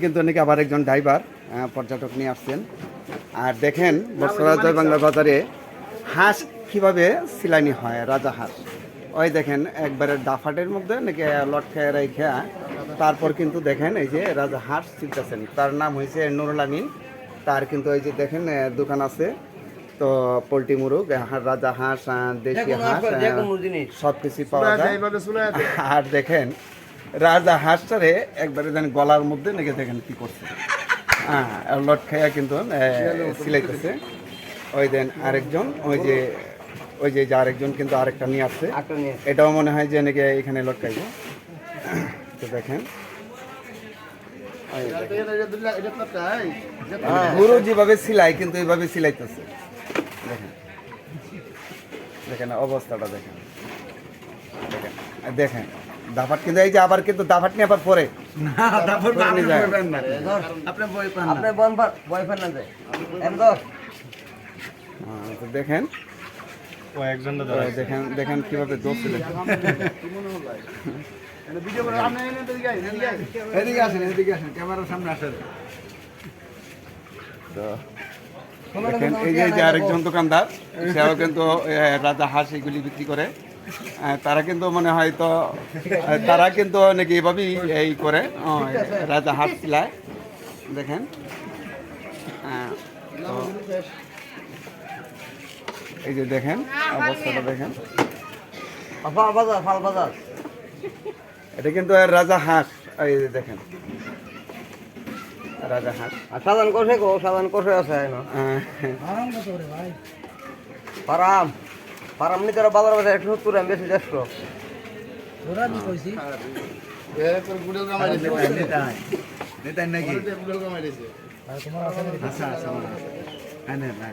কিন্তু নাকি আবার একজন ড্রাইভার পর্যটক নিয়ে আসছেন। আর দেখেন বর্ষরা জয় বাংলা বাজারে হাঁস কিভাবে সিলানি হয়, রাজা হাঁস। ওই দেখেন একবারে ডাফাটের মধ্যে নাকি লটখায় রেখা, তারপর কিন্তু দেখেন এই যে রাজা হাঁস চিনতেছেন, তার নাম হয়েছে নুরুল আমিন। তার কিন্তু এই যে দেখেন দোকান আছে, তো পোলট্রি মুরগ, রাজা হাঁস, দেশি হাঁস সব কিছু পাওয়া যায়। আর দেখেন রাজা হাঁসটারে একবারে যেন গলার মধ্যে নাকি দেখেন কি করছে, হ্যাঁ লট খাইয়া কিন্তু সিলাইতেছে। ওই দেন আরেকজন ওই যে আরেকজন কিন্তু আরেকটা নিয়ে আসছে, এটাও মনে হয় যে নাকি এখানে লটকাইব। তো দেখেন গুরু যেভাবে সিলাই কিন্তু এইভাবে সিলাইতেছে। দেখেন দেখেন অবস্থাটা দেখেন, দেখেন দেখেন দাফাট কিন্তু এই যে আবার কিন্তু দাফাট নিয়ে আবার পরে দেখেন দেখেন দেখেন কিভাবে দোষ ছিলেন। ক্যামেরার সামনে আসেন। তো দেখেন এই যে আরেকজন দোকানদার, সেও কিন্তু রাজা হাঁস এগুলি বিক্রি করে। তারা কিন্তু মনে হয় তো তারা কিন্তু নাকি এভাবেই এই করে রাজা হাঁস সিলায়। দেখেন এই যে দেখেন অবস্থাটা দেখেন, এটা কিন্তু রাজা হাঁস। এই যে দেখেন রাজা হাঁস সাধারণ কষে গো, সাধারণ কষে আছে পারাম পারাম নি তারা বাজার বাজার 170 আমি বেশি 150 ওরা দি কইছি এ তোর গুড়েল কামাই দিছে নেতাই নাকি গুড়েল কামাই দিছে আর তোমার আছে আচ্ছা আচ্ছা আনে না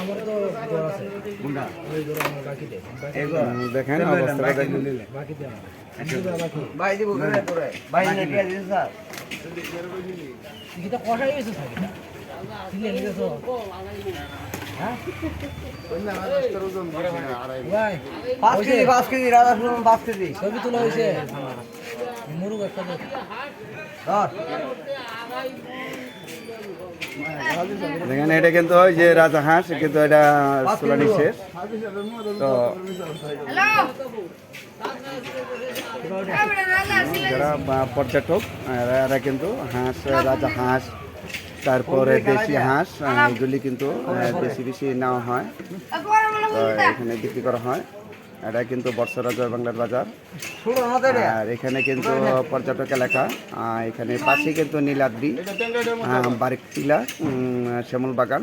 আমার তো দর আছে গুন্ডা ওই দর আমার বাকি দে দেখেন অবস্থা দেখেন বাকি দে ভাই দিব করে তোরে ভাই নে কে দিছ স্যার কি তো কষাই হইছে স্যার কি লিখেছো হ্যাঁ বলনা আমার তোর ওজন ভাই 5 কেজি রাজা শুনুন 5 কেজি সবই তোলা হইছে মুরগ একটা দে ধর দেখেন এটা কিন্তু ওই যে রাজা হাঁস, কিন্তু এটা সুলানি শেষ। তো যারা পর্যটক এরা কিন্তু হাঁস, রাজা হাঁস, তারপরে দেশি হাঁস, এগুলি কিন্তু বেশি বেশি নেওয়া হয়, তো এখানে বিক্রি করা হয়। এটা কিন্তু বর্ষরা জয় বাংলার বাজার। আর এখানে কিন্তু পর্যটক এলাকা, এখানে পাশে কিন্তু নীলাদ্রি, বারিকটিলা, শ্যামল বাগান,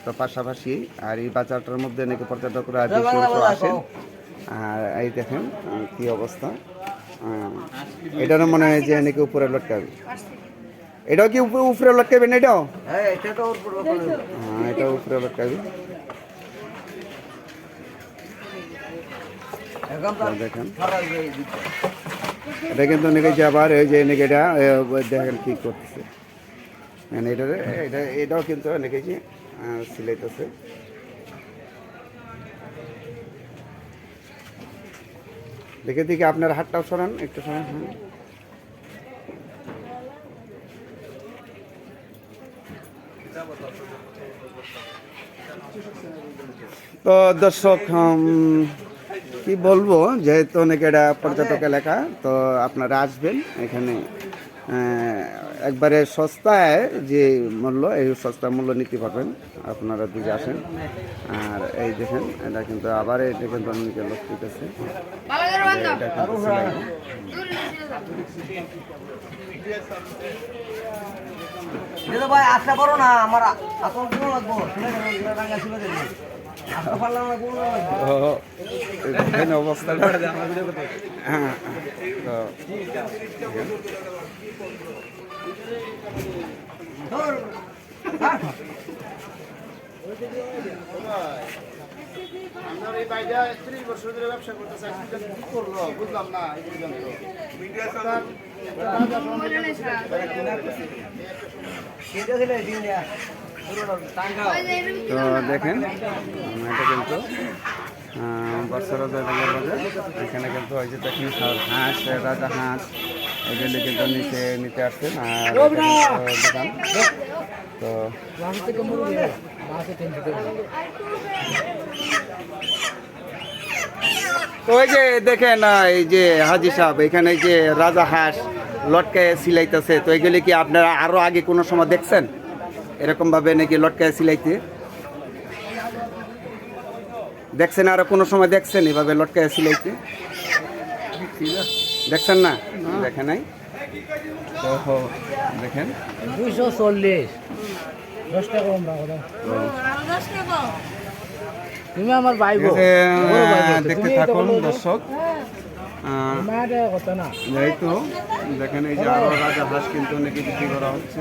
তো পাশাপাশি। আর এই বাজারটার মধ্যে নাকি পর্যটকরা বেশি আসেন। আর এই দেখেন কি অবস্থা, এটারও মনে হয় যে নাকি উপরে লটকাবে। এটাও কি উপরে লটকাবেন? এটাও এটাও উপরে লটকাবে। দেখেন এটা কিন্তু নেগেছে আবার এই যে নেগেটা দেখেন কি করতেছে, মানে এটাও কিন্তু নেগেছি সিলাইতেছে। দেখে দেখে আপনার হাতটাও সরান, একটু সরান। হ্যাঁ তো দর্শক কি বলবো, যেহেতু অনেক এটা পর্যটক এলাকা, তো আপনারা আসবেন এখানে। একবারে সস্তায় যে মূল্য, এই সস্তা মূল্য নিতে পারবেন আপনারা দিকে আসেন। আর এই দেখেন এটা কিন্তু আবার এটা কিন্তু অনেকে লোক দিতেছে, এটা কিন্তু ভাই আশা করো না আমার আপন লাগবো অবস্থাটা। হ্যাঁ এই বাইরে 30 বছর ধরে ব্যবসা করতে চাই, কি করলো বুঝলাম না। তো দেখেন এটা কিন্তু বর্ষরা জয় বাংলার বাজার। এখানে কিন্তু ওই যে দেখেন হাঁস, রাজা হাঁস, এগুলি কিন্তু নিচে নিতে আসছেন আর দোকান তো তো ওই যে দেখেন এই যে হাজি সাহেব এখানে যে রাজা হাঁস লটকায় সিলাইতেছে, তো এগুলি কি আপনারা আরো আগে কোনো সময় দেখছেন এরকম ভাবে নাকি লটকায় সিলাইতে? দেখছেন আরো কোনো সময় দেখছেন এভাবে লটকায় সিলাইতে? দেখছেন না? দেখেন নাই তো দেখেন 240 10 টাকা কম রাখো দাও। তুমি আমার ভাই বোন, বড় ভাই বোন। দেখতে থাকুন দর্শক। আমার কথা না। এই তো দেখেন এই যে আরো রাজা হাঁস কিন্তু নাকি বিক্রি করা হচ্ছে।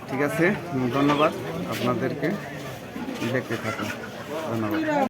ঠিক আছে, ধন্যবাদ আপনাদেরকে, দেখতে থাকুন, ধন্যবাদ।